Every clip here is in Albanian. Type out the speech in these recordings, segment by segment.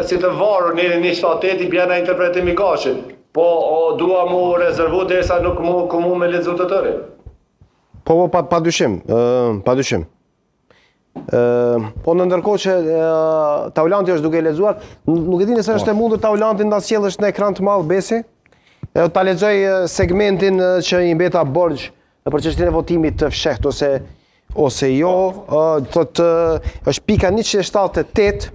si të varur në 178 i bjena interpretimi gashit. Po dua mu rezervu derisa nuk mu me lexu të tëri. Po, pa dyshim. Po në ndërkohë që Taulanti është duke lexuar, nuk e di nëse është e mundur Taulanti nda sjellësh në ekran të madh Besi. Ta lexoj segmentin që i mbeta Borgj për çështjen e votimit të fshehtë ose jo, është pika 178.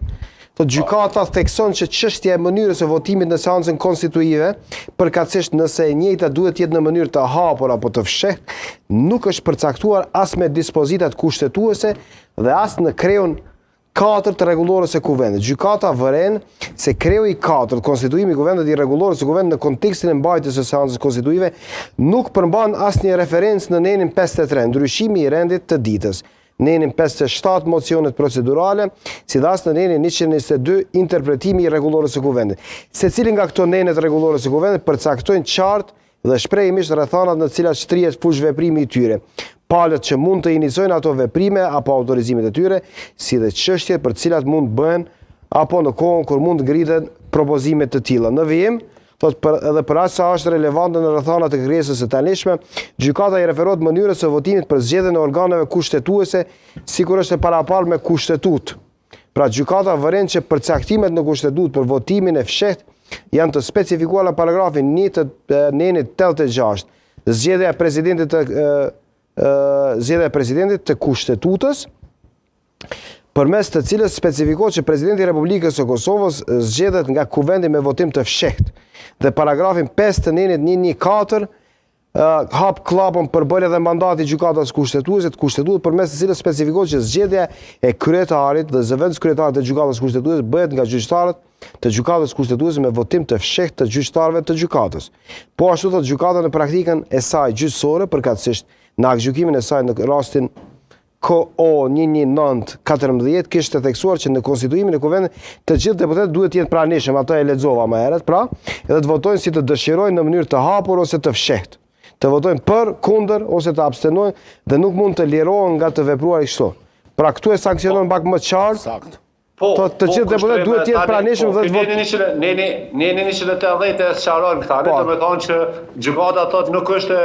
Gjykata thekson që çështja e mënyrës së votimit në seancën konstituive, përkatësisht nëse e njëjta duhet jetë në mënyrë të hapur apo të fshehtë, nuk është përcaktuar as me dispozitat kushtetuese dhe as në kreun 4 të rregullorës së kuvendit. Gjykata vëren se kreu i 4 konstituimi i kuvendit i rregullorës së kuvendit në kontekstin e mbajtjes së seancës konstituive nuk përmban asnjë referencë në nenin 53, ndryshimi i rendit të ditës. Nenin 57 mocionet procedurale, si dhe as në nenin 122 interpretimi i rregullorës së kuvendit. Secili nga këto nenet rregullorës së kuvendit përcaktojnë qartë dhe shprehimisht rrethanat në të cilat shtrihet fushveprimi i tyre, palët që mund të inicojnë ato veprime apo autorizimet e tyre, si dhe çështjet për të cilat mund bëhen apo në kohën kur mund ngriten propozime të tilla. Në vijim, edhe për aq sa është relevante në rrethanat e kërkesës së tanishme, gjykata i referohet mënyrës së votimit për zgjedhjen e organeve kushtetuese, sikur është e paraparë me kushtetut. Pra gjykata vëren që përcaktimet në kushtetut për votimin e fshehtë janë të specifikuara në paragrafin 1 të nenit 86. Zgjedhja e presidentit të kushtetutës, përmes të cilës specifikohet që presidenti i Republikës së Kosovës zgjedhet nga kuvendi me votim të fshehtë. Dhe paragrafin 5 të nenit 114 hap klapën për bërje dhe mandati gjykatës kushtetuese të kushtetut, përmes të cilës specifikohet që zgjedhja e kryetarit dhe zëvendës kryetarit të gjykatës kushtetuese bëhet nga gjyqtarët të gjykatës kushtetuese me votim të fshehtë të gjyqtarëve të gjykatës. Po ashtu thot gjykata në praktikën e saj gjyqësore, përkatësisht në aktgjykimin e saj në rastin KO 1914 kishte theksuar që në konstituimin e kuvendit të gjithë deputetët duhet të jenë pranishëm, ato e lexova më herët, pra, edhe të votojnë si të dëshirojnë në mënyrë të hapur ose të fshehtë. Të votojnë për, kundër ose të abstenojnë dhe nuk mund të lirohen nga të vepruar i kështu. Pra këtu e sankcionon pak më qartë. Të gjithë deputetët duhet të jenë pranishëm dhe të votojnë. Neni 180 e sqaron këta, do të thonë që gjykata thotë nuk është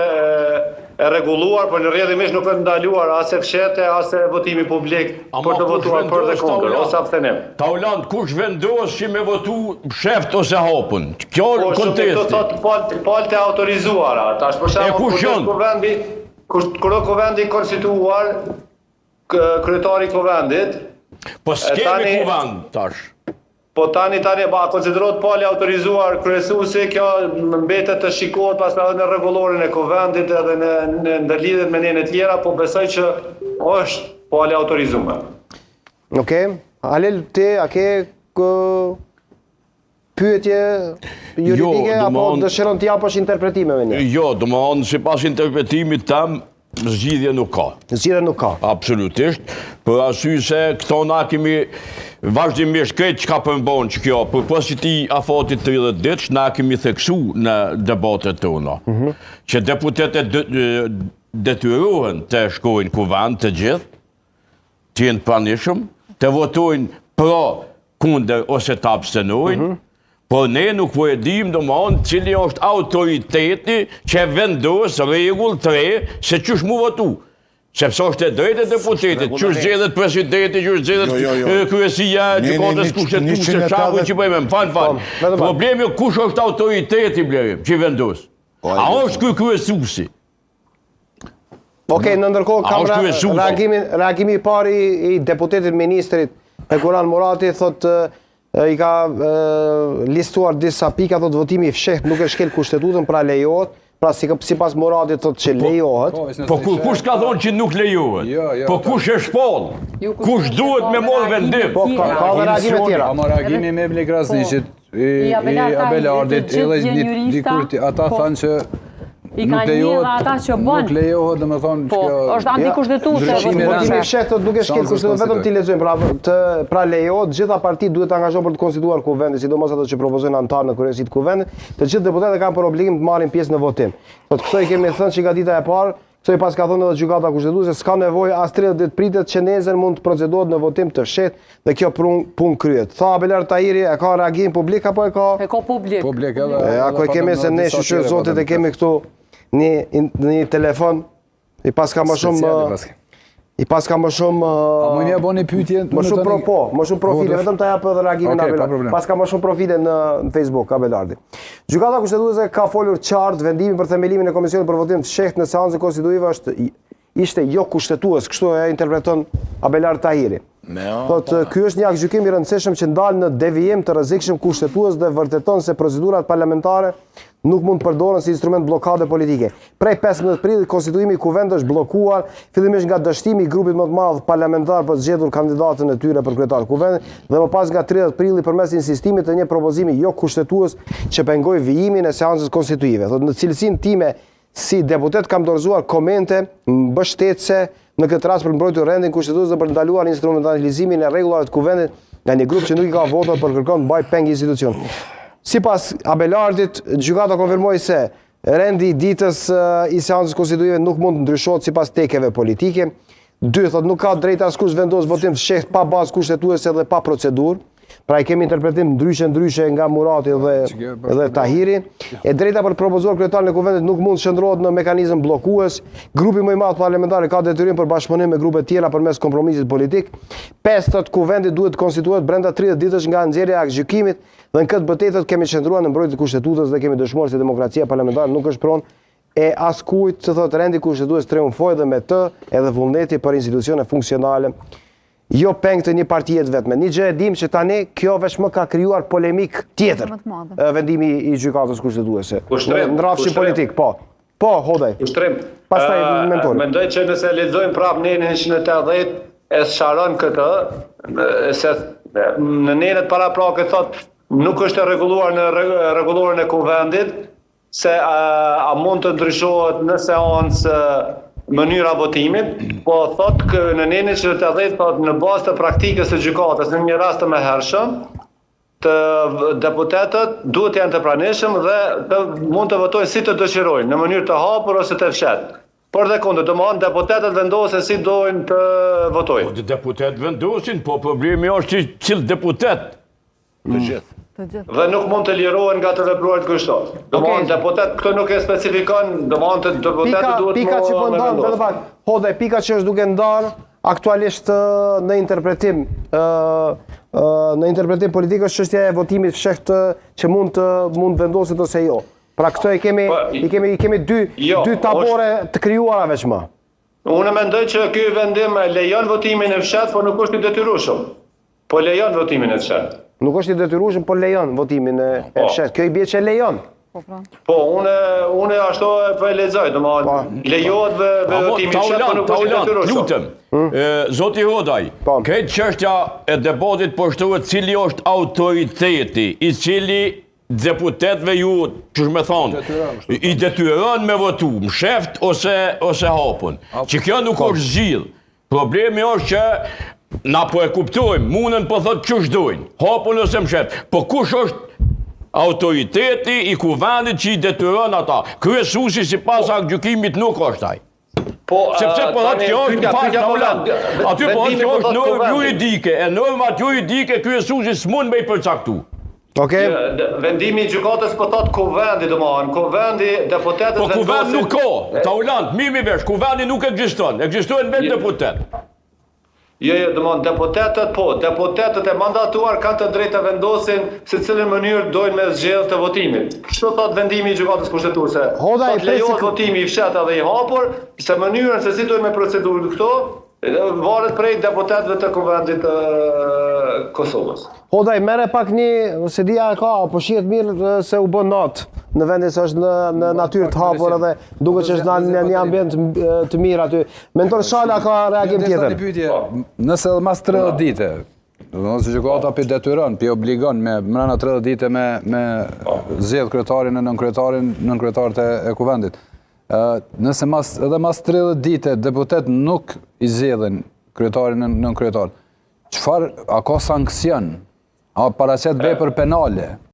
e rregulluar, por në rrjedhimisht nuk është ndaluar as e fshehtë as e votimi publik për të votuar për dhe kundër ose abstenim. Taulant, kush vendos që me votu fshehtë ose hapun? Kjo kontesti. Do thotë palët e autorizuara. Tash për shembull kur kuvendi konstituar kryetari i kuvendit. Po s'kemi kuvend tash. Po tani konsiderohet pali autorizuar kryesuesi, kjo mbetet të shikohet pastaj edhe në rregullorin e kuvendit edhe në ndërlidhjet me nenë të tjera, po besoj që është pali autorizuar. Okej. Alel, ti a ke pyetje juridike apo dëshiron të japësh interpretime me një? Jo, domethënë sipas interpretimit tam zgjidhje nuk ka. Zgjidhje nuk ka. Absolutisht, për arsye se këto na kemi vazhdimisht këtë që ka përmbon që kjo, për posi ti afatit 30 ditë, na kemi theksu në debatet tona, që deputetet detyrohen të shkojnë kuvend të gjithë, të jenë pranishëm, të votojnë pro, kundër ose të abstenojnë, por ne nuk po e dim domethënë cili është autoriteti që vendos rregull 3 se çush mu votu. Sepse është e drejtë e deputetit, çush zgjedhet presidenti, çush zgjedhet kryesia e gjykatës kushtetuese, çfarë që bëjmë, fal. Problemi kush është autoriteti blerim që vendos. A është ky kryesuesi? Okej, në ndërkohë kam reagimi i parë i deputetit ministrit Kuran Murati, thotë i ka listuar disa pika, thotë votimi i fshehtë nuk e shkel kushtetutën, pra lejohet, pra sipas Muratit thotë që lejohet. Po kush ka thonë që nuk lejohet? Po kush e shpall? Kush duhet me marrë vendim? Po ka dhe reagime tjera. Ama reagimi me Ebli Krasniqit, i Abelardit, edhe dikur ata thanë që nuk lejohet, dhe me thonë po, është antikushtetuese. Votimi i fshehtë nuk e shkel kushtetutën, vetëm ti lexojmë, pra lejohet, gjitha partitë duhet të angazhohen për të konstituar kuvendin, sidomos ato që propozojnë antar në kryesi të kuvendit, të gjithë deputetët kanë për obligim të marrin pjesë në votim. Këto i kemi thënë që nga dita e parë, Këto i pas ka thënë edhe gjykata kushtetuese, s'ka nevojë as 30 ditë pritet që nesër mund të procedohet në votim të fshehtë dhe kjo punë kryhet. Tha Abelar Tahiri, e ka reagim publik apo e ka? E ka publik. Publik edhe. Ako e kemi se ne shqyr zotit e kemi këtu një telefon, i pas ka më shumë A më një boni pyetje? më shumë profile, vetëm ta jap edhe reagimin Abelardi. Pas ka më shumë profile në Facebook Abelardi. Gjykata kushtetuese ka folur qartë vendimi për themelimin e Komisionit për votim të fshehtë në seancën konstitutive ishte jo kushtetues, kështu e interpreton Abelar Tahiri. Thotë, ky është një akt gjykimi i rëndësishëm që ndal në devijim të rrezikshëm kushtetues dhe vërteton se procedurat parlamentare nuk mund të përdoren si instrument bllokade politike. Prej 15 prillit konstituimi i kuvendit është bllokuar, fillimisht nga dështimi i grupit më të madh parlamentar për të zgjedhur kandidatën e tyre për kryetar kuvendit dhe më pas nga 30 prilli përmes insistimit të një propozimi jo kushtetues që pengoi vijimin e seancës konstitutive. Thotë, në cilësinë time si deputet kam dorëzuar komente mbështetëse në këtë rast për mbrojtur rendin kushtetues dhe për ndaluar instrumentalizimin e rregullave të kuvendit nga një grup që nuk i ka votat për kërkon mbaj peng institucion. Sipas Abelardit, gjykata konfirmoi se rendi i ditës i seancës konstitutive nuk mund të ndryshohet sipas tekeve politike. 2, thotë, nuk ka drejt askush vendos votim fshehtë pa bazë kushtetuese dhe pa procedurë. Pra i kemi interpretim ndryshe nga Murati dhe Tahiri. E drejta për propozuar kryetarin e kuvendit nuk mund shndrohet në mekanizëm bllokues. Grupi më i madh parlamentar ka detyrim për bashkëpunim me grupe tjera përmes kompromisit politik. 5, thotë, kuvendi duhet të konstituohet brenda 30 ditësh nga nxjerrja e gjykimit dhe në këtë betejë kemi qëndruar në mbrojtjen e kushtetues dhe kemi dëshmuar se demokracia parlamentare nuk është pronë e askujt, thotë, rendi kushtetues triumfoi dhe me të edhe vullneti për institucione funksionale. Jo peng të një partije të vetme. Një gjë e dim që tani kjo vetëm ka krijuar polemik tjetër. Vendimi i gjykatës kushtetuese. Në rrafshin politik, po. Po, hodaj. Ushtrim. Pastaj mentori. Mendoj që nëse lexojmë prapë nenën 180 e sqaron këtë, se në nenët paraprake thotë nuk është e rregulluar në rregulloren e kuvendit se a mund të ndryshohet në seancë mënyra votimit, po thotë në nenën 180 thotë në bazë të praktikës së gjykatës në një rast të mëhershëm, të deputetët duhet të jenë të pranishëm dhe mund të votojnë si të dëshirojnë, në mënyrë të hapur ose të fshehtë. Por dhe kundër, domethënë deputetët vendosen si dojnë të votojnë. Po deputetët vendosin, po problemi është cilë deputet. Të gjithë. Dhe nuk mund të lirohen nga të vepruarit kështu. Domethënë deputet këto nuk e specifikon, domethënë të deputetët duhet pika që po ndan vetëm pak. Hodaj, pika që është duke ndarë aktualisht në interpretim politik është çështja e votimit fshehtë që mund vendoset ose jo. Pra këto i kemi dy tabore të krijuara veçmë. Unë mendoj që ky vendim lejon votimin e fshehtë, por nuk është i detyrueshëm. Po lejon votimin e fshehtë. Nuk është i detyrueshëm, por lejon votimin e fshehtë. Kjo i bie që lejon. Po, unë ashtu po e lexoj, domethënë lejohet votimi i fshehtë, por nuk është i detyrueshëm. Lutem. Zoti Hodaj, këtë çështja e debatit po shtohet cili është autoriteti, i cili deputetëve ju, që me thonë, i detyron me votu, msheft ose hapun. Që kjo nuk është zgjidhje. Problemi është që na po e kuptojmë, mundën po thotë çu shdojnë, hapun ose msheft. Po kush është autoriteti i kuvendit që i detyron ata? Kryesuesi sipas gjykimit nuk është ai. Sepse po thotë kjo është fakt taulant. Aty po thotë kjo është normë juridike, e normat juridike kryesuesi s'mund me i përcaktu. Okej. Vendimi i gjykatës po thotë kuvendi, domethënë, kuvendi deputetët vendosin. Po kuvendi nuk ka, taulant, mimi vesh, kuvendi nuk ekziston, ekzistojnë vetëm deputet. Jo, domethënë deputetët e mandatuar kanë të drejtë të vendosin se cilën mënyrë dojnë me zgjedhje të votimit. Kështu thot vendimi i gjykatës kushtetuese. Lejohet votimi i fshehtë dhe i hapur, se mënyrën se si dojnë me procedurë këto varet prej deputetëve të kuvendit të Kosovës. Hodaj, merre pak një, se dia e ka, po shihet mirë se u bën natë në vendin se është në natyrë të hapur edhe duket që është në një ambient të mirë aty. Mentor Shala ka reagim tjetër. Nëse mas 30 dite, nëse gjykata pi detyron, pi obligon me mrena 30 dite me zgjedh kryetarin e nënkryetarit e kuvendit. Nëse edhe mas 30 dite deputet nuk i zgjedhin kryetarin e nënkryetarit, çfarë, a ka sankcion? A paraqet vepër penale?